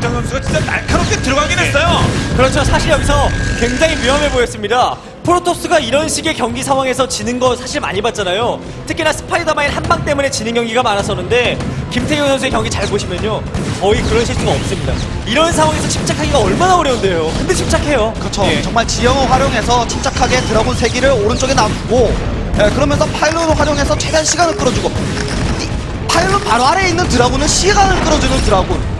김태형 선수가 진짜 날카롭게 들어가긴 했어요. 그렇죠. 사실 여기서 굉장히 위험해 보였습니다. 프로토스가 이런 식의 경기 상황에서 지는 거 사실 많이 봤잖아요. 특히나 스파이더마인 한 방 때문에 지는 경기가 많았었는데 김태형 선수의 경기 잘 보시면요. 거의 그런 실수가 없습니다. 이런 상황에서 침착하기가 얼마나 어려운데요. 근데 침착해요. 그렇죠. 예. 정말 지형을 활용해서 침착하게 드라군 3기를 오른쪽에 놔두고 그러면서 파일럿을 활용해서 최대한 시간을 끌어주고 파일럿 바로 아래에 있는 드라군은 시간을 끌어주는 드라군.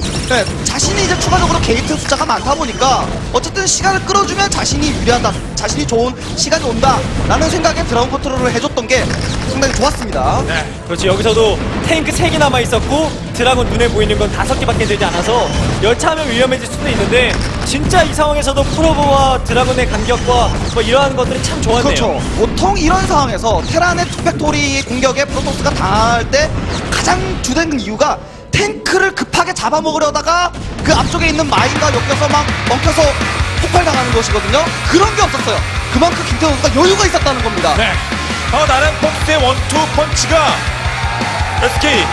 자신이 이제 추가적으로 게이트 숫자가 많다 보니까 어쨌든 시간을 끌어주면 자신이 유리하다, 자신이 좋은 시간이 온다라는 생각에 드라군 컨트롤을 해줬던 게 상당히 좋았습니다. 네. 그렇지. 여기서도 탱크 3개 남아있었고 드라곤 눈에 보이는 건 5개밖에 되지 않아서 열차하면 위험해질 수도 있는데 진짜 이 상황에서도 프로브와 드라곤의 간격과 뭐 이러한 것들이 참 좋았네요. 그렇죠. 보통 이런 상황에서 테란의 투팩토리 공격에 프로토스가 당할 때 가장 주된 이유가 탱크를 급하게 잡아먹으려다가 그 앞쪽에 있는 마인과 엮여서 막 엉켜서 폭발당하는 것이거든요. 그런 게 없었어요. 그만큼 김태형 선수가 여유가 있었다는 겁니다. 네. 나는 폭스의 원투 펀치가 SK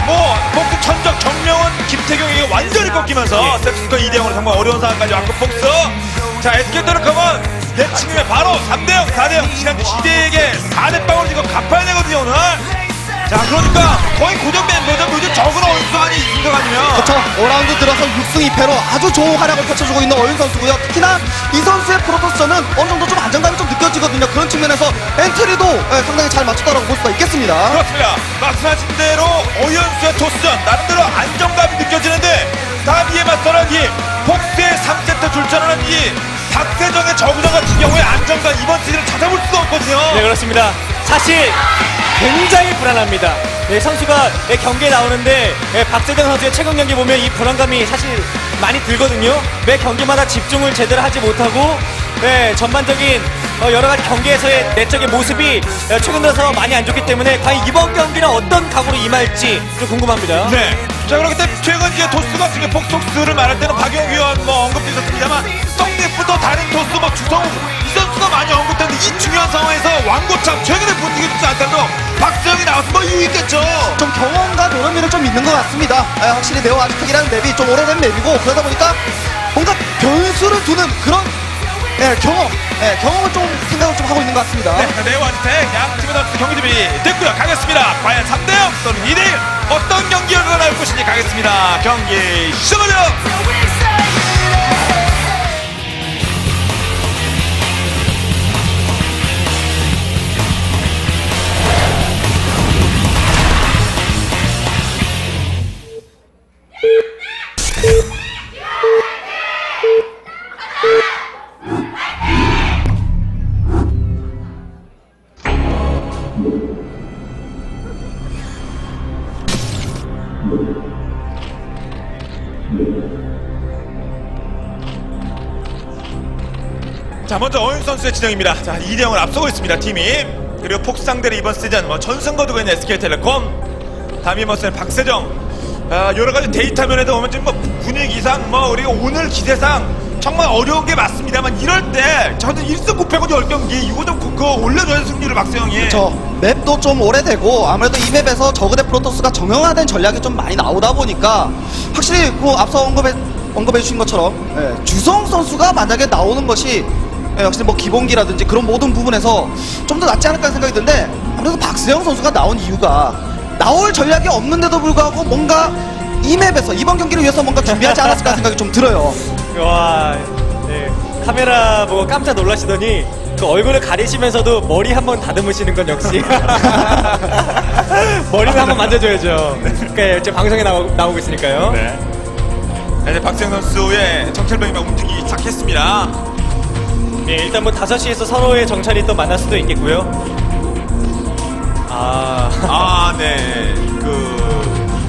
폭스 천적 정명원 김태경에게 완전히 꺾이면서 세트스코 2대0으로 정말 어려운 상황까지 왔고 폭스 자 SK텔레콤은 내치기면 바로 3대0 4대0 지난주 시대에게 4대빵으로 지금 갚아야 되거든요 오늘. 자 그러니까 거의 고정 멤버죠. 요즘 적은 어윤수만이 있는 거 아니면 그렇죠. 5라운드 들어서 6승 2패로 아주 좋은 활약을 펼쳐주고 있는 어윤 선수고요. 특히나 이 선수의 프로토스전은 어느 정도 좀 안정감이 좀 느껴지거든요. 그런 측면에서 엔트리도 상당히 잘 맞췄다고 볼 수가 있겠습니다. 그렇습니다. 말씀하신 대로 어윤수의 토스전 나름대로 안정감이 느껴지는데 다음 이에 맞서는 이 폭스의 3세트 출전하는 이 박세정의 저구전 같은 경우에 안정감 이번 시즌을 찾아볼 수가 없거든요. 네, 그렇습니다. 사실 굉장히 불안합니다. 네, 선수가 경기에 나오는데 박세정 선수의 최근 경기 보면 이 불안감이 사실 많이 들거든요. 매 경기마다 집중을 제대로 하지 못하고 전반적인 여러 가지 경기에서의 내적인 모습이 최근 들어서 많이 안 좋기 때문에 과연 이번 경기는 어떤 각오로 임할지 좀 궁금합니다. 네. 자 그렇기 때문에 최근 이제 토스 같은 게 폭토스를 말할 때는 박영 위원 언급도 있었습니다만 떡잎부터 다른 토스 주성우 이 선수가 많이 언급되는데 이 중요한 상황에서 왕고참 최근에 분위기 좋지 않다도 박세영이 나와서 이유 있겠죠. 좀 경험과 노련미는 좀 있는 것 같습니다. 확실히 네오 아지텍이라는 맵이 좀 오래된 맵이고 그러다 보니까 뭔가 변수를 두는 그런 경험을 좀 생각을 좀 하고 있는 것 같습니다. 네, 네오한테 양 팀의 선수 경기 준비 됐고요. 가겠습니다. 과연 3대0 또는 2대1 어떤 경기 결과가 나올 것인지 가겠습니다. 경기 시작하죠. 자 먼저 어윤 선수의 진영입니다. 자 2대0을 앞서고 있습니다. 팀이 그리고 폭스 상대로 이번 시즌 전승 거두고 있는 SK텔레콤 다음이 맞서는 박세정 여러가지 데이터 면에도 보면 지금 분위기상 우리가 오늘 기세상 정말 어려운 게 맞습니다만 이럴 때 저는 1승 9패고 10경기 이거 좀 올려줘야 승률을 박세영이 그렇죠. 맵도 좀 오래되고 아무래도 이 맵에서 저그대 프로토스가 정형화된 전략이 좀 많이 나오다 보니까 확실히 앞서 언급해 주신 것처럼 주성 선수가 만약에 나오는 것이 확실히 기본기라든지 그런 모든 부분에서 좀 더 낫지 않을까 생각이 드는데 아무래도 박세영 선수가 나온 이유가 나올 전략이 없는데도 불구하고 뭔가 이 맵에서 이번 경기를 위해서 뭔가 준비하지 않았을까 생각이 좀 들어요. 와, 네. 카메라 보고 깜짝 놀라시더니 그 얼굴을 가리시면서도 머리 한번 다듬으시는 건 역시 머리는 한번 만져줘야죠. 그러니까 지금 방송에 나오고 있으니까요. 네. 이제 박세영 선수의 정찰병이 막 움직이기 시작했습니다. 네, 일단 5시에서 서로의 정찰이 또 만날 수도 있겠고요. 네.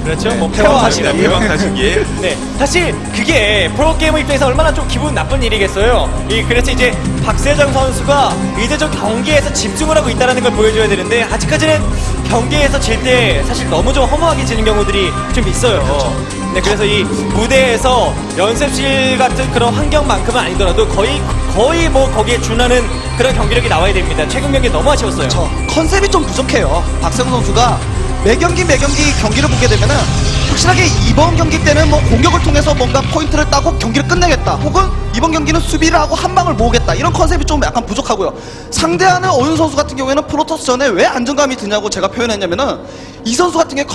그렇죠. 네, 폐왕사신기. 폐왕사신기. 네, 사실 그게 프로게이머 입장에서 얼마나 좀 기분 나쁜 일이겠어요. 그래서 이제 박세정 선수가 이제 좀 경기에서 집중을 하고 있다는 걸 보여줘야 되는데 아직까지는 경기에서 질 때 사실 너무 좀 허무하게 지는 경우들이 좀 있어요. 그렇죠. 네, 그래서 이 무대에서 연습실 같은 그런 환경만큼은 아니더라도 거의 거기에 준하는 그런 경기력이 나와야 됩니다. 최근 경기 너무 아쉬웠어요. 컨셉이 좀 부족해요. 박세영 선수가 매 경기 경기를 보게 되면은 확실하게 이번 경기 때는 뭐 공격을 통해서 뭔가 포인트를 따고 경기를 끝내겠다. 혹은 이번 경기는 수비를 하고 한 방을 모으겠다. 이런 컨셉이 좀 약간 부족하고요. 상대하는 어윤 선수 같은 경우에는 프로토스전에 왜 안정감이 드냐고 제가 표현했냐면은 이 선수 같은 경우에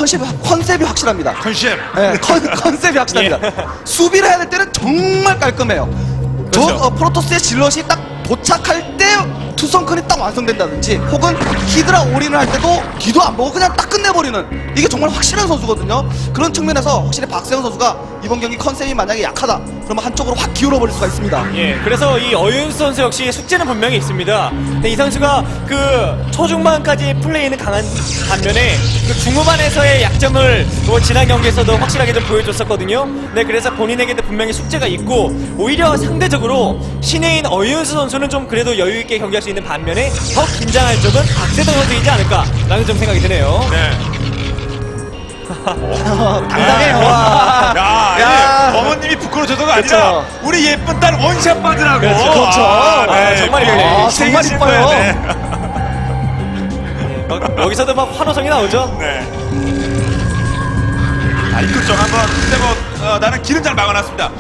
컨셉이 확실합니다. 컨셉. 네, 컨셉이 확실합니다. 수비를 해야 될 때는 정말 깔끔해요. 그렇죠. 프로토스의 질럿이 딱 도착할 때 투성큰이 딱 완성된다든지 혹은 히드라 올인을 할 때도 뒤도 안 보고 그냥 딱 끝내버리는 이게 정말 확실한 선수거든요. 그런 측면에서 확실히 박세영 선수가 이번 경기 컨셉이 만약에 약하다 그러면 한쪽으로 확 기울어버릴 수가 있습니다. 예, 그래서 이 어윤수 선수 역시 숙제는 분명히 있습니다. 근데 이 선수가 그 초중반까지 플레이는 강한 반면에 그 중후반에서의 약점을 뭐 지난 경기에서도 확실하게 좀 보여줬었거든요. 네, 그래서 본인에게도 분명히 숙제가 있고 오히려 상대적으로 신예인 어윤수 선수는 좀 그래도 여유 있게 경기할 수 있는 반면에 더 긴장할 쪽은 박세동 선수이지 않을까라는 좀 생각이 드네요. 네. 당당해요. 야, 야. 이게 어머님이 부끄러워져서가 그쵸. 아니라 우리 예쁜 딸 원샷 받으라고. 그렇죠. 그렇죠. 정말 그게 이뻐요. 정말 생기실 이뻐요. 거예요. 네. 여기서도 막 환호성이 나오죠. 네. 아니 그쪽 한번 근데 뭐 나는 길은 잘 막아놨습니다.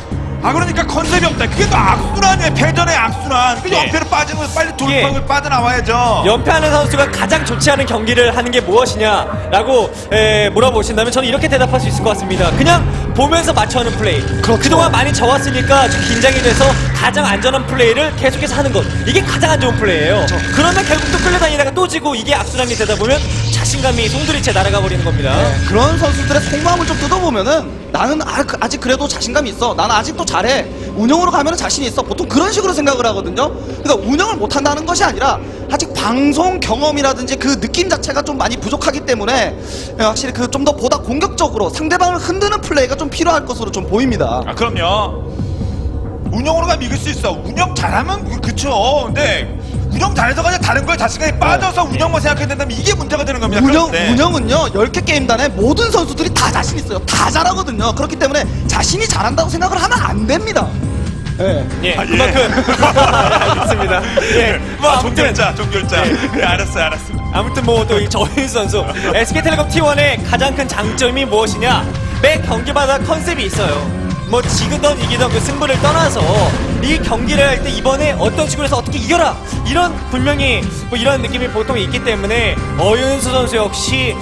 아 그러니까 컨셉이 없다. 그게 또 악순환이에요. 패전의 악순환. 그 예. 연패로 빠지는 거 빨리 예. 돌파를 빠져나와야죠. 연패하는 선수가 가장 좋지 않은 경기를 하는 게 무엇이냐라고 물어보신다면 저는 이렇게 대답할 수 있을 것 같습니다. 그냥 보면서 맞춰하는 플레이. 그렇죠. 그동안 많이 져왔으니까 좀 긴장이 돼서 가장 안전한 플레이를 계속해서 하는 것. 이게 가장 안 좋은 플레이예요. 그러면 결국 또 끌려다니다가 또 지고 이게 악순환이 되다 보면 자신감이 송두리째 날아가 버리는 겁니다. 그런 선수들의 속마음을 좀 뜯어보면은 나는 아직 그래도 자신감이 있어. 나는 아직도 잘해. 운영으로 가면 자신이 있어. 보통 그런 식으로 생각을 하거든요. 그러니까 운영을 못한다는 것이 아니라 아직 방송 경험이라든지 그 느낌 자체가 좀 많이 부족하기 때문에 확실히 그 좀 더 보다 공격적으로 상대방을 흔드는 플레이가 좀 필요할 것으로 좀 보입니다. 아 그럼요. 운영으로 가면 이길 수 있어. 운영 잘하면 그쵸. 근데 운영 잘해서 그냥 다른 거에 자신감이 빠져서 운영만 생각해야 된다면 이게 문제가 되는 겁니다. 그런데 운영은요 10개 게임단에 모든 선수들이 다 자신 있어요. 다 잘하거든요. 그렇기 때문에 자신이 잘한다고 생각을 하면 안 됩니다. 예. 예, 아, 예. 그만큼 알겠습니다. 예, 뭐 아무튼 종결자. 네, 알았어요. 아무튼 뭐 또 이 저희수 선수 SK텔레콤 T1의 가장 큰 장점이 무엇이냐? 매 경기마다 컨셉이 있어요. 뭐 지그던 이기던 그 승부를 떠나서 이 경기를 할 때 이번에 어떤 식으로 해서 어떻게 이겨라 이런 분명히 뭐 이런 느낌이 보통 있기 때문에 어윤수 선수 역시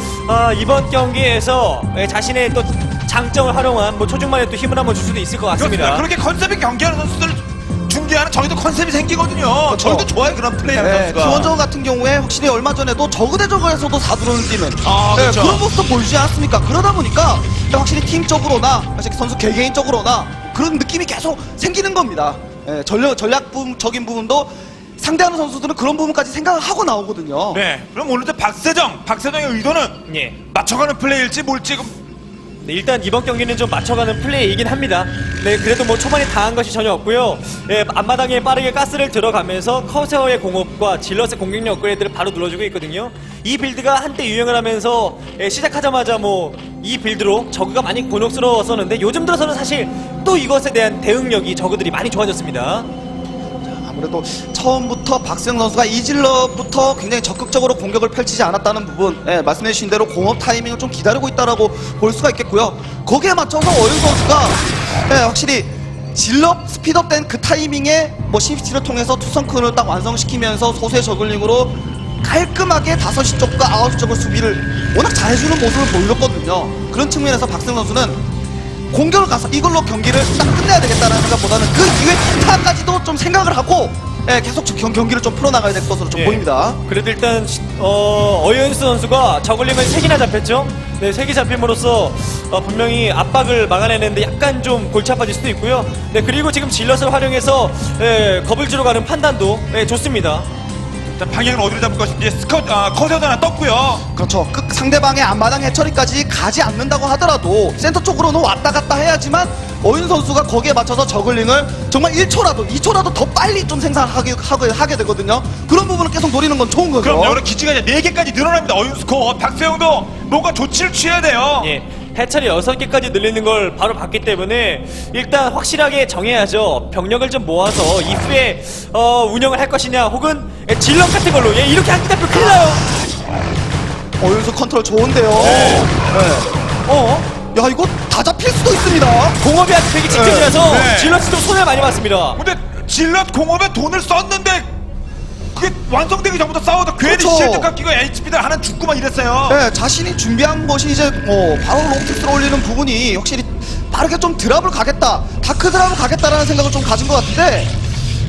이번 경기에서 자신의 또 장점을 활용한 뭐 초중반에 또 힘을 한번 줄 수도 있을 것 같습니다. 그렇습니다. 그렇게 컨셉이 경기하는 선수들 중계하는 저희도 컨셉이 생기거든요. 저희도 좋아요 그런 플레이하는 네, 선수가. T1전 같은 경우에 확실히 얼마 전에도 저그 대 저그에서도 4드론을 뛰는 그렇죠. 그런 모습도 보이지 않습니까? 그러다 보니까 확실히 팀적으로나 선수 개개인적으로나 그런 느낌이 계속 생기는 겁니다. 전략적인 부분도 상대하는 선수들은 그런 부분까지 생각을 하고 나오거든요. 네. 그럼 오늘도 박세정의 의도는 예. 맞춰가는 플레이일지 뭘지 네, 일단 이번 경기는 좀 맞춰가는 플레이이긴 합니다. 네, 그래도 뭐 초반에 당한 것이 전혀 없고요. 예, 앞마당에 빠르게 가스를 들어가면서 커세어의 공업과 질럿의 공격력 업그레이드를 바로 눌러주고 있거든요. 이 빌드가 한때 유행을 하면서 시작하자마자 뭐 이 빌드로 저그가 많이 곤욕스러웠었는데 요즘 들어서는 사실 또 이것에 대한 대응력이 저그들이 많이 좋아졌습니다. 아무래도 처음부터 박세영 선수가 이질러부터 굉장히 적극적으로 공격을 펼치지 않았다는 부분, 말씀해 주신 대로 공업 타이밍을 좀 기다리고 있다라고 볼 수가 있겠고요. 거기에 맞춰서 어윤 선수가 확실히 질러 스피드업된 그 타이밍에 뭐 심시티를 통해서 투성큰을 딱 완성시키면서 소수의 저글링으로 깔끔하게 5시 쪽과 9시 쪽을 수비를 워낙 잘해주는 모습을 보여줬거든요. 그런 측면에서 박세영 선수는 공격을 가서 이걸로 경기를 딱 끝내야 되겠다는 생각보다는 그 이후에 타까지도 좀 생각을 하고 계속 경기를 좀 풀어나가야 될 것으로 좀 예. 보입니다. 그래도 일단 어윤수 선수가 저글링을 3개나 잡혔죠. 네, 3개 잡힘으로써 분명히 압박을 막아내는데 약간 좀 골치 아파질 수도 있고요. 네, 그리고 지금 질럿을 활용해서 겁을 주러 가는 판단도 좋습니다. 일단 방향은 어디로 잡을 것인지 커세어도 하나 떴고요. 그렇죠. 상대방의 앞마당 해처리까지 가지 않는다고 하더라도 센터 쪽으로는 왔다 갔다 해야지만 어윤 선수가 거기에 맞춰서 저글링을 정말 1초라도 2초라도 더 빨리 좀 생산하게 되거든요. 그런 부분을 계속 노리는 건 좋은 거죠. 그럼 여러 기지가 이제 4개까지 늘어납니다. 어윤스코어 박세영도 뭔가 조치를 취해야 돼요. 예, 해철이 6개까지 늘리는 걸 바로 봤기 때문에 일단 확실하게 정해야죠. 병력을 좀 모아서 이후에 운영을 할 것이냐 혹은 질럿 같은 걸로 이렇게 하기 때문에 큰일 나요. 어윤 선수 컨트롤 좋은데요. 야 이거 다 잡힐 수도 있습니다. 공업이 아주 되게 직전이라서 네. 질럿도 손해 많이 봤습니다. 근데 질럿 공업에 돈을 썼는데 그게 완성되기 전부터 싸워도 괜히 그렇죠. 실드 깎이고 HP들 하나 죽고만 이랬어요. 네, 자신이 준비한 것이 이제 바로 로보틱스를 올리는 부분이 확실히 빠르게 좀 드랍을 가겠다, 다크 드랍을 가겠다라는 생각을 좀 가진 것 같은데,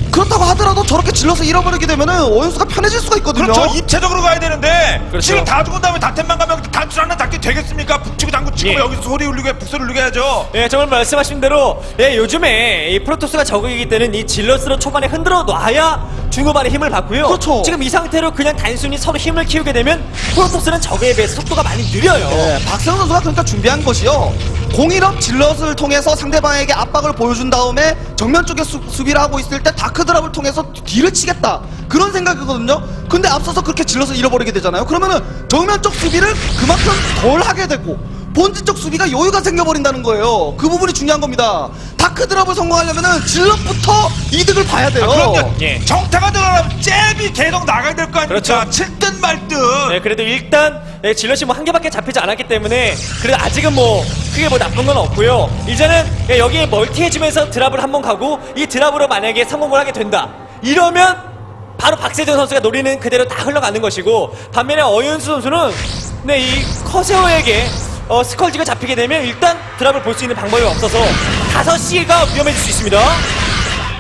그렇다고 하더라도 저렇게 질러서 잃어버리게 되면은 오연수가 편해질 수가 있거든요. 그렇죠. 입체적으로 가야 되는데 그렇죠. 지금 다 죽은 다음에 다템만 가면 단추 하나 잡기 되겠습니까? 북치고 장구 치고 예. 여기서 소리 울리고 북소리 울리게 해야죠. 예, 정말 말씀하신 대로 요즘에 이 프로토스가 적응이기 때는 이 질럿으로 초반에 흔들어 놔야 중후반에 힘을 받고요. 그렇죠. 지금 이 상태로 그냥 단순히 서로 힘을 키우게 되면 프로토스는 적에 비해서 속도가 많이 느려요. 네, 박세훈 선수가 그러니까 준비한 것이요, 공일업 질럿을 통해서 상대방에게 압박을 보여준 다음에 정면 쪽에 수비를 하고 있을 때 다크 드랍을 통해서 뒤를 치겠다, 그런 생각이거든요. 근데 앞서서 그렇게 질럿을 잃어버리게 되잖아요. 그러면은 정면 쪽 수비를 그만큼 덜 하게 되고 본진 쪽 수비가 여유가 생겨버린다는 거예요. 그 부분이 중요한 겁니다. 다크 드랍을 성공하려면은 질럿부터 이득을 봐야 돼요. 그럼요. 예. 정타가 들어가면 잽이 계속 나가야 될 거 아닙니까? 그렇죠. 칠든 말든. 네, 그래도 일단 질럿이 뭐 한 개밖에 잡히지 않았기 때문에 그래도 아직은 뭐 크게 뭐 나쁜 건 없고요. 이제는 여기에 멀티해주면서 드랍을 한번 가고 이 드랍으로 만약에 성공을 하게 된다, 이러면 바로 박세준 선수가 노리는 그대로 다 흘러가는 것이고, 반면에 어윤수 선수는 이 커세어에게 스컬지가 잡히게 되면 일단 드랍을 볼 수 있는 방법이 없어서 5시가 위험해질 수 있습니다.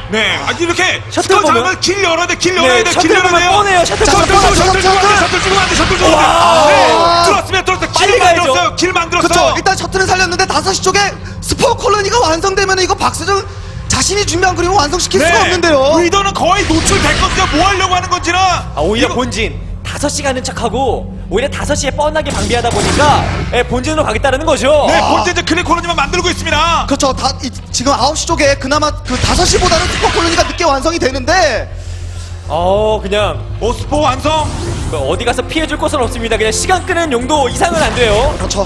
네. 아, 이렇게 셔틀 스컬 보면- 잡으면 길 열어야 돼. 길 열어야 돼. 길 셔틀 열어야 보면 돼요. 뻔해요. 셔틀 자, 보면 셔틀, 셔틀 주면 안 돼. 셔틀 주면 안 돼. 셔틀 주면 안 돼. 네. 들었으면 들었어. 빨리 길 가야죠. 만들었어요. 길 만들었어. 그렇죠. 일단 셔틀은 살렸는데 5시 쪽에 스포 콜로니가 완성되면 이거 박세준 자신이 준비한 그림을 완성시킬 수가 없는데요. 의도는 거의 노출됐거든요. 뭐 하려고 하는 건지는. 오히려 이거- 본진 5시 가는 척하고 오히려 5시에 뻔하게 방비하다 보니까 본진으로 가겠다는 거죠. 네, 본체 이제 클릭 콜로니만 만들고 있습니다. 그렇죠. 지금 9시 쪽에 그나마 그 5시보다는 스포 콜로니가 늦게 완성이 되는데, 그냥 오스포 완성. 어디 가서 피해줄 곳은 없습니다. 그냥 시간 끄는 용도 이상은 안 돼요. 그렇죠.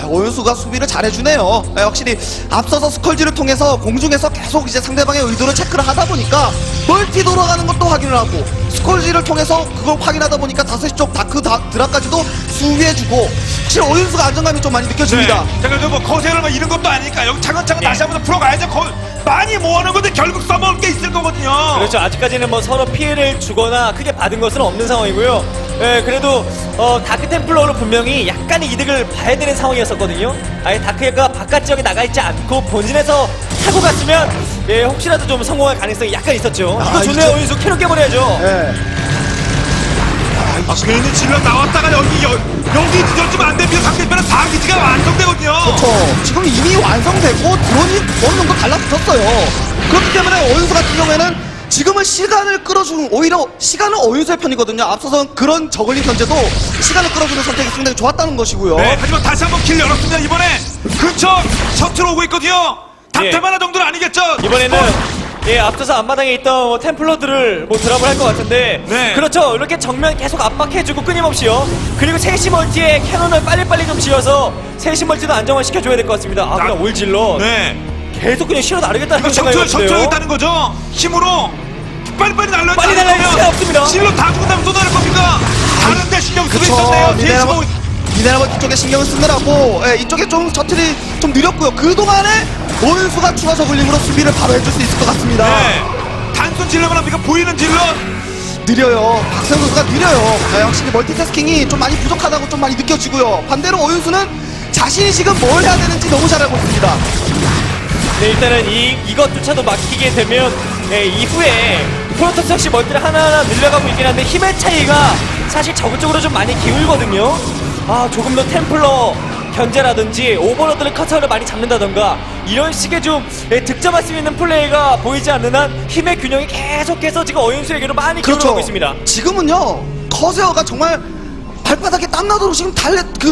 오윤수가 수비를 잘해주네요. 네, 확실히 앞서서 스컬지를 통해서 공중에서 계속 이제 상대방의 의도를 체크를 하다 보니까 멀티 돌아가는 것도 확인을 하고, 스컬지를 통해서 그걸 확인하다 보니까 5시 쪽 다크 드랍까지도 수비해주고, 확실히 오윤수가 안정감이 좀 많이 느껴집니다. 네. 자, 그래도 뭐 거세를 뭐 이런 것도 아니니까 여기 차근차근 네. 다시 한번 풀어가야죠. 많이 모아놓은 건데 결국 써먹을 게 있을 거거든요. 그렇죠. 아직까지는 뭐 서로 피해를 주거나 크게 받은 것은 없는 상황이고요. 그래도 다크 템플러로 분명히 약간의 이득을 봐야 되는 상황이었었거든요. 아예 다크가 바깥 지역에 나가 있지 않고 본진에서 타고 갔으면 혹시라도 좀 성공할 가능성이 약간 있었죠. 이거 좋네요. 이제- 오윤수 캐논 깨버려야죠. 네. 아, 괜히 질러 나왔다가 여기 늦어지면 안 됩니다. 상대편은 4기지가 완성되거든요. 그렇죠. 지금 이미 완성되고 드론이 어느 정도 달라붙었어요. 그렇기 때문에 오윤수 같은 경우에는 지금은 시간을 끌어주는, 오히려 시간은 오윤수의 편이거든요. 앞서선 그런 저글링 견제도 시간을 끌어주는 선택이 상당히 좋았다는 것이고요. 네, 하지만 다시 한번 길 열었습니다. 이번에 근처 셔틀 오고 있거든요. 단템 하나 정도는 아니겠죠? 이번에는 앞서서 앞마당에 있던 템플러들을 드랍을 할 것 같은데, 네. 그렇죠. 이렇게 정면 계속 압박해주고 끊임없이요. 그리고 3시 멀티에 캐논을 빨리빨리 좀 지어서 3시 멀티도 안정화시켜줘야 될 것 같습니다. 그냥 올질러 네. 계속 그냥 실어 나르겠다는 이거 생각이 셔틀 드는데요. 있다는 거죠? 힘으로 빨리빨리 날려야 빨리 날려야 시간 없습니다. 질러 다 죽은 다음에 또 나를 겁니까? 다른 데 신경 쓰고 그쵸. 있었네요. 미네랄 쪽에 신경을 쓰느라고, 이쪽에 좀 셔틀이 좀 느렸고요. 그동안에 오윤수가 추가 저글링으로 수비를 바로 해줄 수 있을 것 같습니다. 네. 단순 질러만 합니까? 보이는 질러? 느려요. 박세훈 선수가 느려요. 확실히 멀티태스킹이 좀 많이 부족하다고 좀 많이 느껴지고요. 반대로 오윤수는 자신이 지금 뭘 해야 되는지 너무 잘 알고 있습니다. 네, 일단은 이것조차도 막히게 되면 이후에 프로토스 역시 멀티를 하나하나 늘려가고 있긴 한데 힘의 차이가 사실 저그 쪽으로 좀 많이 기울거든요. 조금 더 템플러 견제라든지 오버로드를 커터를 많이 잡는다던가 이런 식의 좀 득점할 수 있는 플레이가 보이지 않는 한 힘의 균형이 계속해서 지금 어윤수에게로 많이 기울어가고 있습니다. 지금은요, 커세어가 정말 발바닥에 땀나도록 지금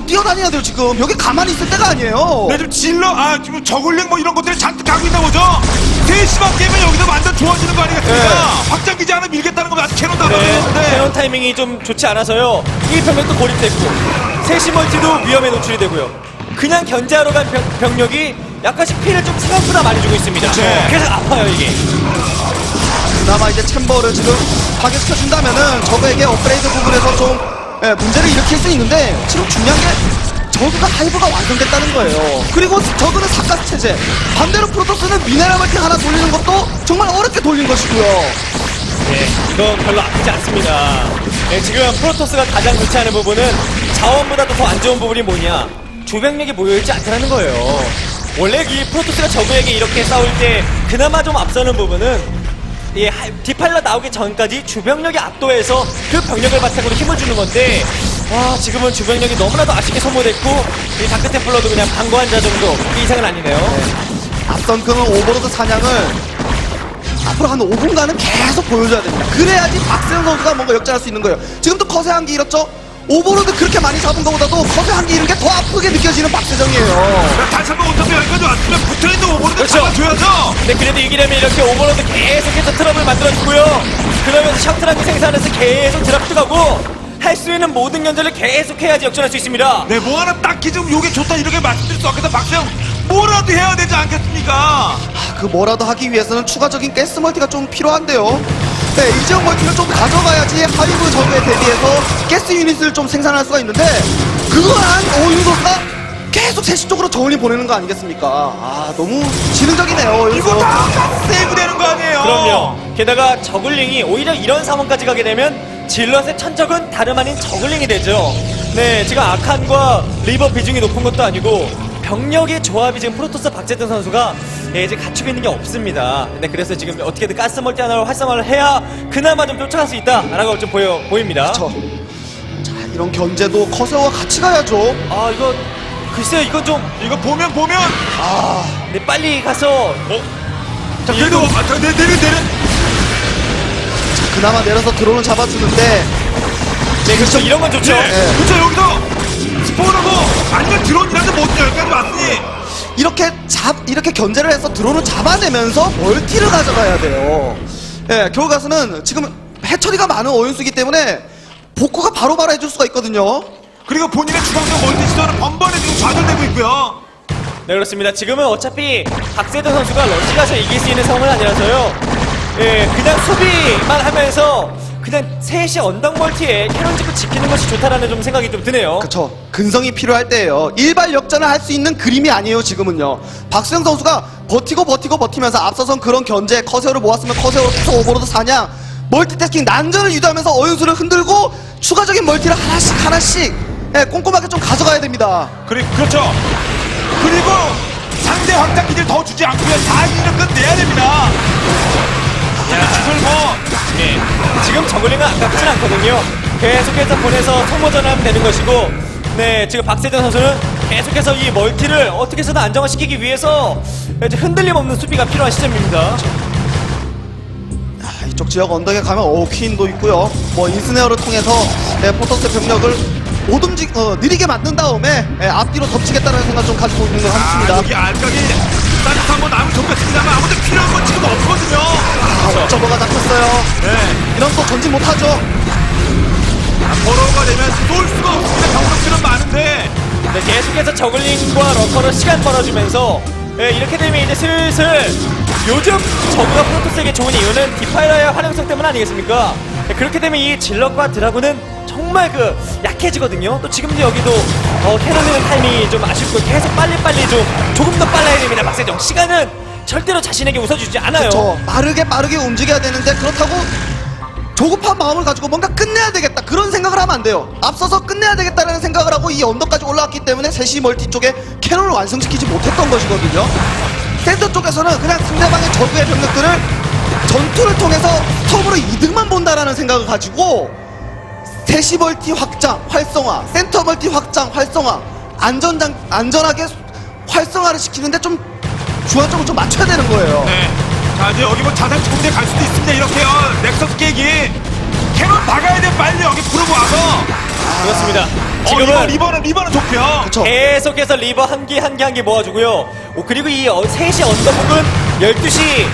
뛰어다녀야 돼요. 지금 여기 가만히 있을 때가 아니에요. 네, 지금 질러, 지금 저글링 뭐 이런 것들이 잔뜩 가고 있나 보죠? 3시만 깨면 여기서 완전 좋아지는 거 아니겠습니까? 확장기지 하나 밀겠다는 거면 아직 캐논도 안 네, 만들었는데. 캐논 타이밍이 좀 좋지 않아서요. 이 병력도 고립됐고 세시 멀티도 위험에 노출이 되고요. 그냥 견제하러 간 병력이 약간씩 피해를 좀 생각보다 많이 주고 있습니다. 네. 그래서 아파요 이게. 그나마 이제 챔버를 지금 파괴시켜준다면은 적에게 업그레이드 부분에서 좀 문제를 일으킬 수 있는데, 지금 중요한 게 저그가 하이브가 완성됐다는 거예요. 그리고 저그는 사가스 체제. 반대로 프로토스는 미네랄 멀팅 하나 돌리는 것도 정말 어렵게 돌린 것이고요. 네, 이건 별로 아프지 않습니다. 네, 지금 프로토스가 가장 좋지 않은 부분은 자원보다도 더 안 좋은 부분이 뭐냐? 주병력이 모여있지 않다는 거예요. 원래 이 프로토스가 저그에게 이렇게 싸울 때 그나마 좀 앞서는 부분은 디팔러 나오기 전까지 주병력이 압도해서 그 병력을 바탕으로 힘을 주는 건데 와 지금은 주병력이 너무나도 아쉽게 소모됐고 이 다크템플러도 그냥 방어한 자 정도 이 이상은 아니네요. 앞선 그는 오버로드 사냥을 앞으로 한 5분간은 계속 보여줘야 됩니다. 그래야지 박세영 선수가 뭔가 역전할 수 있는 거예요. 지금도 커세 한 개 잃었죠? 오버로드 그렇게 많이 잡은 것보다도 커세 한 개 잃은 게 더 아프게 느껴지는 박세정이에요. 다시 한번 어차피 여기까지 왔으면 붙어있는 오버로드 그렇죠. 잡아줘야죠. 근데 그래도 이기려면 이렇게 오버로드 계속해서 트러블 만들어주고요. 그러면서 셔틀하게 생산해서 계속 드랍도 가고 할 수 있는 모든 견제를 계속해야지 역전할 수 있습니다. 네, 뭐 하나 딱히 좀 요게 좋다 이렇게 말씀드릴 수 없겠다. 박세영 뭐라도 해야 되지 않겠습니까? 그 뭐라도 하기 위해서는 추가적인 가스 멀티가 좀 필요한데요. 네, 이 지역 멀티를 좀 가져가야지 하이브 저그에 대비해서 가스 유닛을 좀 생산할 수가 있는데 그걸 한 오윤도가 계속 세시 쪽으로 저울리 보내는 거 아니겠습니까? 아 너무 지능적이네요. 이거 다 세이브 되는 거 아니에요? 그럼요. 게다가 저글링이 오히려 이런 상황까지 가게 되면 질럿의 천적은 다름 아닌 저글링이 되죠. 네, 지금 아칸과 리버 비중이 높은 것도 아니고 병력의 조합이 지금 프로토스 박재든 선수가 이제 갖추고 있는 게 없습니다. 네, 그래서 지금 어떻게든 가스 멀티 하나로 활성화를 해야 그나마 좀 쫓아갈 수 있다라고 좀 보입니다. 그렇죠. 자 이런 견제도 커세어와 같이 가야죠. 아 이거 글쎄요, 이건 좀 이거 보면 네, 빨리 가서 자 그래도 내려 그나마 내려서 드론을 잡아주는데 네, 그렇죠. 이런 건 좋죠. 네. 그렇죠. 여기서 스포하고 아니면 드론이라도 못 여기까지 왔으니 이렇게 견제를 해서 드론을 잡아내면서 멀티를 가져가야 돼요. 예, 결과서는 지금 해처리가 많은 오윤수기 때문에 복구가 바로바로 해줄 수가 있거든요. 그리고 본인의 주방적 멀티 시도는 번번에 지금 좌절되고 있고요. 네, 그렇습니다. 지금은 어차피 박세든 선수가 러시 가서 이길 수 있는 상황은 아니라서요. 예, 그냥 수비만 하면서 그냥 셋이 언덕 멀티에 캐논 짓고 지키는 것이 좋다라는 좀 생각이 좀 드네요. 그쵸. 근성이 필요할 때예요. 일발 역전을 할 수 있는 그림이 아니에요, 지금은요. 박수영 선수가 버티면서 앞서선 그런 견제, 커세어를 모았으면 커세어로 계속 오버로드 사냥, 멀티태스킹, 난전을 유도하면서 어윤수를 흔들고 추가적인 멀티를 하나씩 예, 꼼꼼하게 좀 가져가야 됩니다. 그렇죠. 그리고 상대 확장 기질 더 주지 않고요. 4인을 끝내야 됩니다. 그걸 뭐 네. 지금 저글링은 아깝진 않거든요. 계속해서 보내서 소모전을 하면 되는 것이고, 네, 지금 박세준 선수는 계속해서 이 멀티를 어떻게 해서든 안정화시키기 위해서 이제 흔들림 없는 수비가 필요한 시점입니다. 이쪽 지역 언덕에 가면 퀸도 있고요. 뭐 인스네어를 통해서 포토스 병력을 못 느리게 만든 다음에 앞뒤로 덮치겠다는 생각 좀 가지고 있는 것 같습니다. 여기 알까기 사이트 한번 나오면 좋겠습니다만 아무튼 필요한 건 지금 없거든요. 옵저버가 잡혔어요. 네. 이런 또 전진 못하죠. 버러우가 되면 쏠 수가 없습니다. 병력들은 많은데. 네, 계속해서 저글링과 러커로 시간 벌어주면서 이렇게 되면 이제 슬슬 요즘 저그가 프로토스에게 좋은 이유는 디파이러의 활용성 때문 아니겠습니까? 그렇게 되면 이 질럿과 드라군은 정말 약해지거든요. 또 지금도 여기도 캐논 되는 타이밍이 좀 아쉽고 계속 빨리빨리 조금 더 빨라야 됩니다. 박세정 시간은 절대로 자신에게 웃어주지 않아요. 저 빠르게 움직여야 되는데 그렇다고 조급한 마음을 가지고 뭔가 끝내야 되겠다 그런 생각을 하면 안 돼요. 앞서서 끝내야 되겠다는 생각을 하고 이 언덕까지 올라왔기 때문에 셋이 멀티 쪽에 캐논을 완성시키지 못했던 것이거든요. 센터 쪽에서는 그냥 상대방의 저그의 병력들을 전투를 통해서 스톱으로 이득만 본다라는 생각을 가지고 셋이 멀티 확장, 활성화, 센터 멀티 확장, 활성화, 안전하게 활성화를 시키는데 좀 중앙적으로 좀 맞춰야 되는 거예요. 네. 자 이제 여기 뭐 자살 총대 갈 수도 있습니다. 이렇게요. 넥서스 깨기. 캐논 박아야 돼. 빨리 여기 부르고 와서. 그렇습니다. 지금은 리버는 좋고요. 그쵸. 계속해서 리버 한 개 모아주고요. 그리고 이 3시 언더북은 12시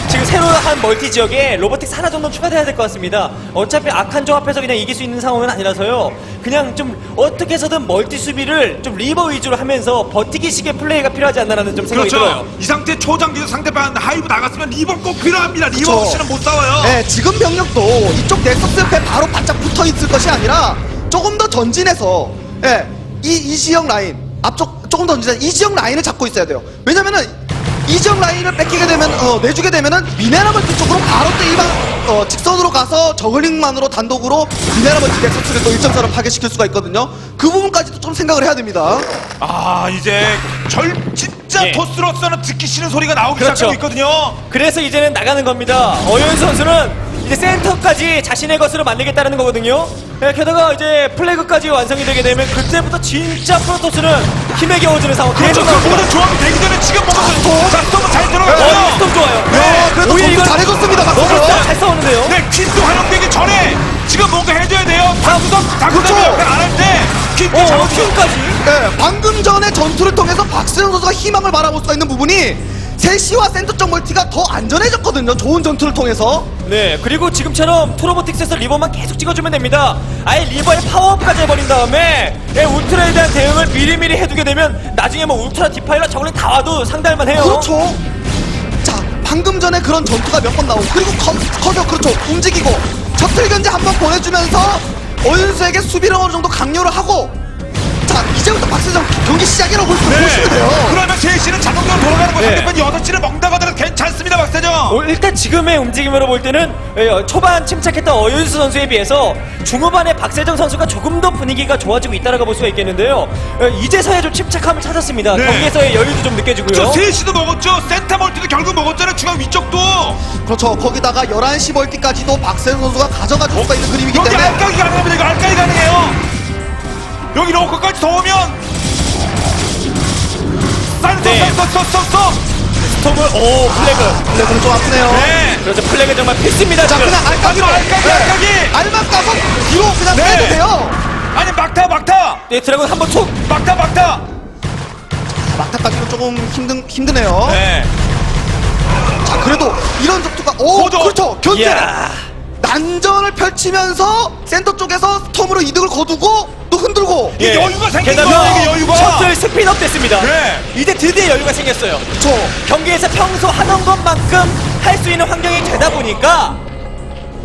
지금 새로 한 멀티 지역에 로보틱스 하나 정도 추가돼야 될 것 같습니다. 어차피 악한 조합해서 그냥 이길 수 있는 상황은 아니라서요. 그냥 좀 어떻게 해서든 멀티 수비를 좀 리버 위주로 하면서 버티기식의 플레이가 필요하지 않나라는 좀 생각이 그렇죠. 들어요. 이 상태 초장기에서 상대방 하이브 나갔으면 리버 꼭 필요합니다. 리버 그렇죠. 없이는 못 싸워요. 네, 지금 병력도 이쪽 넥서스 옆에 바로 바짝 붙어 있을 것이 아니라 조금 더 전진해서 이 지역 라인 앞쪽 조금 더 이제 이 지역 라인을 잡고 있어야 돼요. 왜냐면은 이 지역 라인을 뺏기게 되면 내주게 되면은 미네랄멀티 쪽으로 바로 또 일반 직선으로 가서 저글링만으로 단독으로 미네랄멀티 넥서스를 또 1.4로 파괴시킬 수가 있거든요. 그 부분까지도 좀 생각을 해야 됩니다. 아 이제 진짜 예. 토스로서는 듣기 싫은 소리가 나오기 그렇죠. 시작하고 있거든요. 그래서 이제는 나가는 겁니다. 어윤수 선수는 이제 센터까지 자신의 것으로 만들겠다는 거거든요. 네, 게다가 이제 플래그까지 완성이 되게 되면 그때부터 진짜 프로토스는 힘에 겨워지는 상황 그렇죠. 계속 그 나옵니다. 모든 조합이 되기 전에 지금 뭔가 자 스톰은 잘 어, 들어갔어요. 스톰 좋아요. 네. 그래도 오히려 점수 이건 잘해줬습니다. 너무 박수로. 잘 싸우는데요. 네, 퀸도 활용되기 전에 지금 뭔가 해줘야 돼요. 당구담이 그렇죠. 역할 안 할 때 퀸도 잡아주고 퀸까지. 네, 방금 전에 전투를 통해서 박세현 선수가 희망을 바라볼 수가 있는 부분이 3시와 센터 쪽 멀티가 더 안전해졌거든요. 좋은 전투를 통해서. 네, 그리고 지금처럼 트로보틱스에서 리버만 계속 찍어주면 됩니다. 아예 리버의 파워업까지 해버린 다음에 울트라에 대한 대응을 미리미리 해두게 되면 나중에 뭐 울트라 디파일러 저글링 다 와도 상대할만 해요. 그렇죠. 자, 방금 전에 그런 전투가 몇 번 나오고 그리고 커서 그렇죠. 움직이고 셔틀 견제 한 번 보내주면서 어윤수에게 수비를 어느 정도 강요를 하고 자, 이제부터 박세정 경기 시작이라고 보시면 돼요. 그러면 3시는 자동적으로 돌아가는 거 네. 상대편 6시를 먹다가 하더라도 괜찮습니다, 박세정. 일단 지금의 움직임으로 볼 때는 초반 침착했던 어윤수 선수에 비해서 중후반에 박세정 선수가 조금 더 분위기가 좋아지고 있다라고 볼 수가 있겠는데요. 이제서야 좀 침착함을 찾았습니다. 네. 경기에서의 여유도 좀 느껴지고요. 저 3시도 먹었죠. 센터 멀티도 결국 먹었잖아요. 중앙 위쪽도. 그렇죠. 거기다가 11시 멀티까지도 박세정 선수가 가져가 줄 수가 있는 그림이기 여기 때문에 알까기 가능합니다. 이거 알까기 가능해요. 여기 로커까지 더 오면 네. 쌀 스톰을 플래그. 플래그는 좀 아프네요. 네. 그렇죠. 플래그 정말 필수입니다. 자, 지금. 그냥 알까기로 알까기. 알만 까고 뒤로 그냥 네. 빼도 돼요. 아니 막타. 네, 드래곤 한번 툭. 막타. 막타 까기는 조금 힘드네요. 네. 자, 그래도 이런 전투가 고도. 그렇죠. 견제. 이야. 난전을 펼치면서 센터 쪽에서 스톰으로 이득을 거두고 또 흔들고 이게 여유가 생긴 게다가 거예요, 이게 여유가. 셔틀 스피드업 됐습니다. 네. 이제 드디어 여유가 생겼어요. 그렇죠. 경기에서 평소 하던 것만큼 할 수 있는 환경이 되다 보니까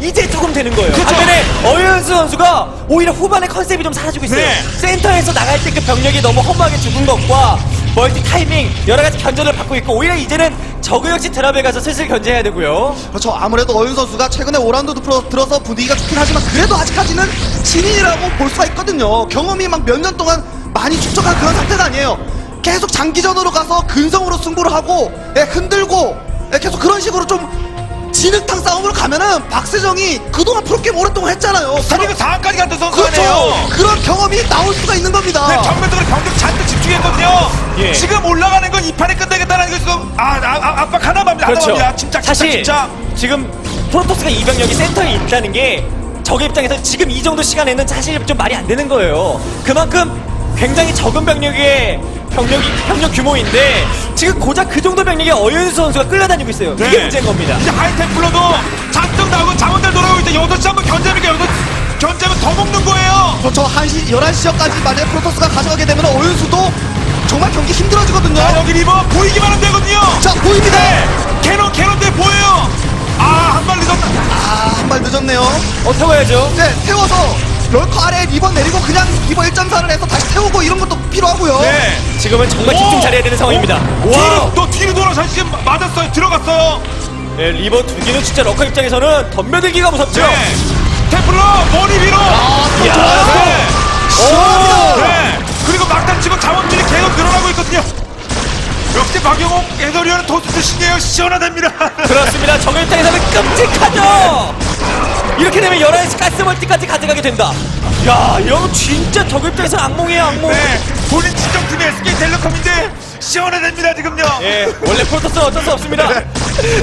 이제 조금 되는 거예요. 그쵸. 반면에 어윤수 선수가 오히려 후반에 컨셉이 좀 사라지고 있어요. 네. 센터에서 나갈 때 그 병력이 너무 허무하게 죽은 것과 멀티 타이밍 여러 가지 견제를 받고 있고 오히려 이제는 저그 역시 드랍에 가서 슬슬 견제해야 되고요. 그렇죠. 아무래도 어윤 선수가 최근에 5라운드 들어서 분위기가 좋긴 하지만 그래도 아직까지는 신인이라고 볼 수가 있거든요. 경험이 막 몇 년 동안 많이 축적한 그런 상태가 아니에요. 계속 장기전으로 가서 근성으로 승부를 하고 흔들고 계속 그런 식으로 좀 진흙탕 싸움으로 가면은 박세정이 그동안 프로게임 오랫동안 했잖아요. 사리가 4강까지 갔던 선수 그렇죠. 아니에요. 그런 경험이 나올 수가 있는 겁니다. 네, 정면적으로 병력 잔뜩 집중했거든요. 예. 지금 올라가는 건 이 판에 끝내겠다는 게 지금 압박 하나만 그렇죠. 합니다. 침착. 사실 지금 프로토스가 이 병력이 센터에 있다는 게 적의 입장에서 지금 이 정도 시간에는 사실 좀 말이 안 되는 거예요. 그만큼 굉장히 적은 병력 규모인데 지금 고작 그 정도 병력에 어윤수 선수가 끌려다니고 있어요. 그게 네. 문제인 겁니다. 이제 하이템플러도 잔뜩 나오고 자원들 돌아오고 있다. 6시 한번 견제하니까 6시 견제하면 더 먹는 거예요. 그렇죠. 11시역까지 만약에 프로토스가 가져가게 되면 어윤수도 정말 경기 힘들어지거든요. 자, 여기 리버 보이기만 하면 되거든요. 자, 보입니다. 네. 캐논 대 보여요. 한 발 늦었다. 한 발 늦었네요. 태워야죠. 네, 태워서 럴커 아래에 리버 내리고 그냥 리버 1.4를 해서 다시 태우고 이런 것도 필요하고요. 네. 지금은 정말 오! 집중 잘해야 되는 상황입니다. 뒤로 돌아서 지금 맞았어요. 들어갔어요. 네, 리버 두 개는 진짜 러커 입장에서는 덤벼들기가 무섭죠. 네. 템플러 머리 위로. 이야. 네. 시원합니다. 네. 그리고 막단 치고 자원줄이 계속 늘어나고 있거든요. 역시 박영호 해설위원은 토스 출신이에요. 시원하답니다. 그렇습니다. 적의 입장에서는 끔찍하죠. 이렇게 되면 11시 가스멀티까지 가져가게 된다. 야, 이러면 진짜 적의 입장에서는 악몽이에요, 악몽. 네. 본인 친정팀이 SK텔레콤인데 시원하답니다 지금요. 예, 원래 프로토스는 어쩔 수 없습니다.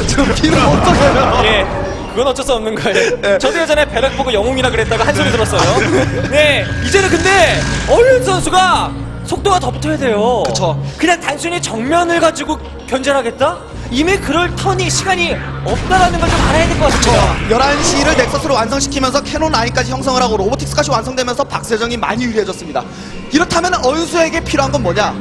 지금 피는 어떡해요? 예, 그건 어쩔 수 없는 거예요. 저도 예전에 배락 보고 영웅이라 그랬다가 한 소리 들었어요. 네, 이제는 근데 어윤 선수가 속도가 더 붙어야 돼요. 그쵸. 그냥 단순히 정면을 가지고 견제를 하겠다? 이미 그럴 턴이 시간이 없다라는 걸 좀 알아야 될 것 같습니다. 11시를 넥서스로 완성시키면서 캐논 라인까지 형성을 하고 로보틱스까지 완성되면서 박세정이 많이 유리해졌습니다. 이렇다면 어윤수에게 필요한 건 뭐냐?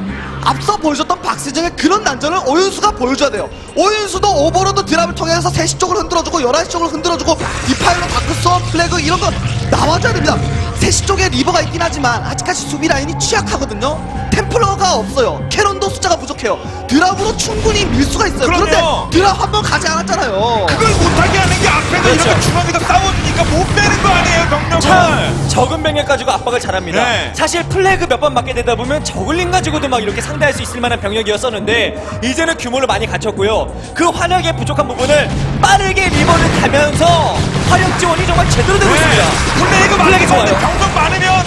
앞서 보여줬던 박세정의 그런 난전을 어윤수가 보여줘야 돼요. 어윤수도 오버로드 드랍을 통해서 3시 쪽을 흔들어주고 11시 쪽을 흔들어주고 디파일러 다크스원 플래그 이런 거 나와줘야 됩니다. 3시 쪽에 리버가 있긴 하지만 아직까지 수비 라인이 취약하거든요. 템플러가 없어요. 캐런도 숫자가 부족해요. 드랍으로 충분히 밀 수가 있어요. 그럼요. 그런데 드랍 한 번 가지 않았잖아요. 그걸 못하게 하는 게 앞에서 그렇죠. 이렇게 중앙에서 싸워주니까 못 빼는 거 아니에요, 병력을. 참 적은 병력 가지고 압박을 잘합니다. 네. 사실 플래그 몇 번 맞게 되다 보면 저글링 가지고도 막 이렇게 상대할 수 있을 만한 병력이었었는데 이제는 규모를 많이 갖췄고요. 그 화력의 부족한 부분을 빠르게 리버를 가면서 화력 지원이 정말 제대로 되고 있습니다. 플레이가 플레이가 많은데 좋아요. 병력 많으면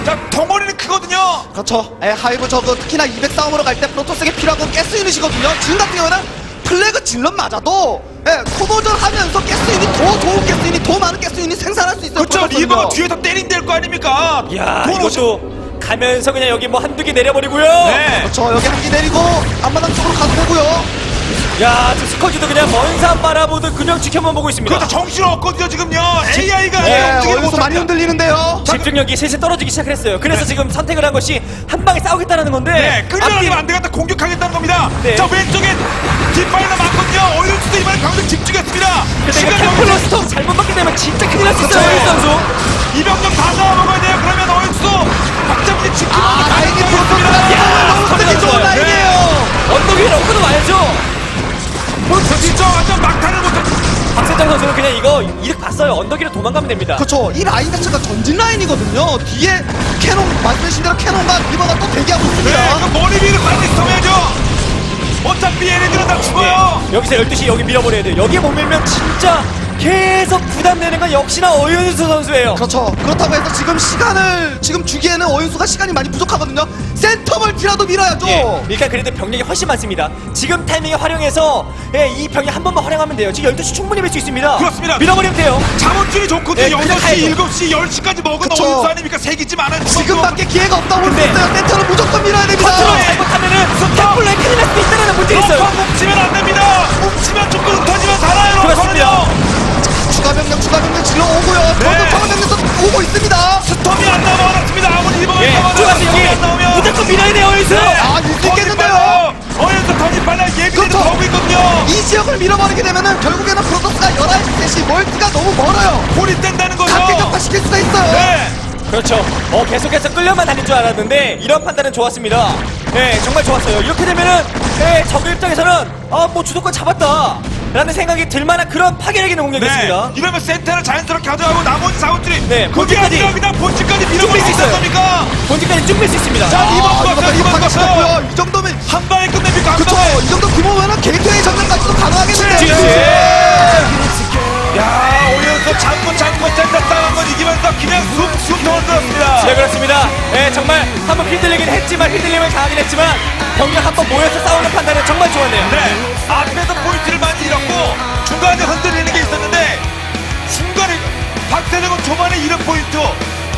자 덩어리는 크거든요. 그렇죠. 하이브 저그 특히나 200 싸움으로 갈 때 프로토스에게 필요한 건 가스 유닛이거든요. 지금 같은 경우는 플래그 질럿 맞아도 소모전 하면서 가스 유닛 더 좋은 가스 유닛 더 많은 가스 유닛 생산할 수 있어요. 그렇죠. 프로토스는요. 리버가 뒤에서 때린댈 거 아닙니까? 야 돈 이것도 가면서 그냥 여기 뭐 한두 개 내려버리고요. 네. 그렇죠. 여기 한 개 내리고 앞마당 쪽으로 가도 되고요. 야, 저 스커지도 그냥 먼 산 바라보듯 그냥 지켜만 보고 있습니다. 그렇죠. 정신 없거든요 지금요. AI가 어디서 많이 흔들리는데요. 집중력이 슬슬 떨어지기 시작했어요. 그래서 지금 선택을 한 것이 한 방에 싸우겠다는 건데. 네, 끌려가면 앞뒤- 안 되겠다. 공격하겠다는 겁니다. 네. 자, 왼쪽에 뒷발로 맞거든요. 오일수도 이번에 병력 집중했습니다. 근데 이거 템플러 스톰 잘못 받게 되면 진짜 큰일 날 수 있어요, 그렇죠. 오일 선수. 이병력 다 잡아먹어야 돼요. 그러면 오일수 박정진 집중. 라인이 프로토스가 야, 너무 스톱이 쓰기 좋은 좋아요. 라인이에요. 언덕 위에 런커도 와야죠. 진짜 완전 막타를 못해. 박세정 선수는 그냥 이거 이득 봤어요. 언덕 위로 도망가면 됩니다. 그렇죠. 이 라인 자체가 전진 라인이거든요. 뒤에 캐논 말씀하신 대로 캐논과 리버가 또 대기하고 네, 있습니다. 그 머리 위로 빨리 서야죠. 어차피 얘네들은 다 죽어요. 예, 여기서 12시 여기 밀어버려야 돼요. 여기에 못 밀면 진짜 계속 부담되는 건 역시나 어윤수 선수예요. 그렇죠. 그렇다고 해서 지금 시간을 지금 주기에는 어윤수가 시간이 많이 부족하거든요. 센터 멀티라도 밀어야죠. 예, 일단 그래도 병력이 훨씬 많습니다. 지금 타이밍에 활용해서 이 병력 한 번만 활용하면 돼요. 지금 12시 충분히 밀 수 있습니다. 그렇습니다. 밀어버리면 돼요. 자원줄이 좋거든요. 네, 그냥 6시, 가야죠. 7시, 10시까지 먹은 그쵸. 오일수 아닙니까? 3기쯤 안 하는 지금밖에 기회가 없다고 볼 수 근데 있어요. 센터를 무조건 밀어야 됩니다. 컨트롤 잘못하면은 템플러에 큰일 날 수도 있다는 문제 있어요. 뭉치면 안 됩니다. 뭉치면 조금 흩어지면 살아요. 그렇습니다. 추가 병력 질러 오고요. 네. 저도 추가 병력도 오고 있습니다. 스톰이 안 나와놨습니다. 아무리 이번에 예, 들어가서 여기 무조건 밀어야 돼요, 어윤수. 아, 밀 수 있겠는데요. 어윤수 더 빨라 예비대로 그렇죠. 보고 있거든요. 이 지역을 밀어버리게 되면은 결국에는 프로토스가 11시, 3시 멀티가 너무 멀어요. 골이 뗀다는 거죠. 각계격파시킬 수가 있어요. 네. 그렇죠. 계속해서 끌려만 다닐 줄 알았는데 이런 판단은 좋았습니다. 네, 정말 좋았어요. 이렇게 되면은 적 입장에서는 뭐 주도권 잡았다 라는 생각이 들만한 그런 파괴력 있는 공격이었습니다. 이러면 센터를 자연스럽게 가져가고 나머지 사원들이 네, 그게 본진까지- 아니라 그냥 본진까지 쭉 밀 밀어버릴 수 수 있어요. 있는 겁니까? 본진까지 쭉 밀 수 있습니다. 자, 이번 봤어요. 이거 이번 봤어요. 파괴시켰고요. 이 정도면 한 방에 끝냅니까? 한 그렇죠. 방에. 이 정도 규모면은 게이트웨이 전면까지도 가능하겠는데요. 야, 오연수 참고 센터 싸운 건 이기면서 그냥 숨 돌렸습니다. 네, 그렇습니다. 정말 한번 휘둘리긴 했지만 휘둘림을 당하긴 했지만 병력 한번 모여서 싸우는 판단은 정말 좋았네요. 네, 앞에서 포인트를 많이 잃었고 중간에 흔들리는 게 있었는데 중간에 박세정은 초반에 잃은 포인트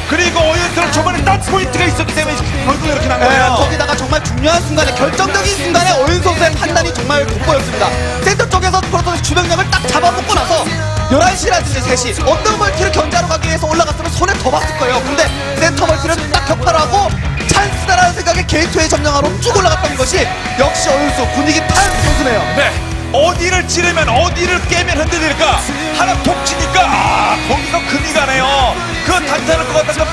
그리고 오연수는 초반에 딴 포인트가 있었기 때문에 결국 이렇게 난 거예요. 거기다가 정말 중요한 순간에 결정적인 순간에 어윤 선수의 판단이 정말 돋보였습니다. 센터 쪽에서 프로토스 주병력을 딱 잡아먹고 나서 11시라든지 3시 어떤 멀티를 견제하러 가기 위해서 올라갔으면 손에 더 봤을 거예요. 근데 센터 멀티를 딱 격파를 하고 찬스다라는 생각에 게이트웨이 점령하러 쭉 올라갔던 것이 역시 어윤수 분위기 탄 선수네요. 네, 어디를 찌르면 어디를 깨면 흔들릴까 하나 톡 치니까 거기서 금이 가네요. 그건 단단할 것 같아서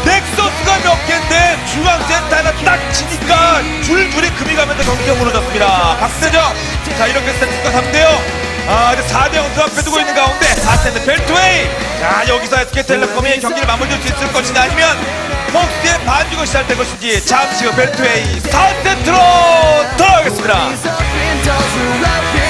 넥서스가 몇 개인데 중앙센터 하나 딱 치니까 줄줄이 금이 가면서 경기가 무너졌습니다. 박세정, 자 이렇게 세트가 3대요. 이제 4대0 앞에 두고 있는 가운데 4세트 벨트웨이. 자 여기서 SK텔레콤이 경기를 마무리할 수 있을 것이냐 아니면 폭스의 반죽을 시작될 것인지 잠시 후 벨트웨이 4세트로 돌아오겠습니다. Windows are up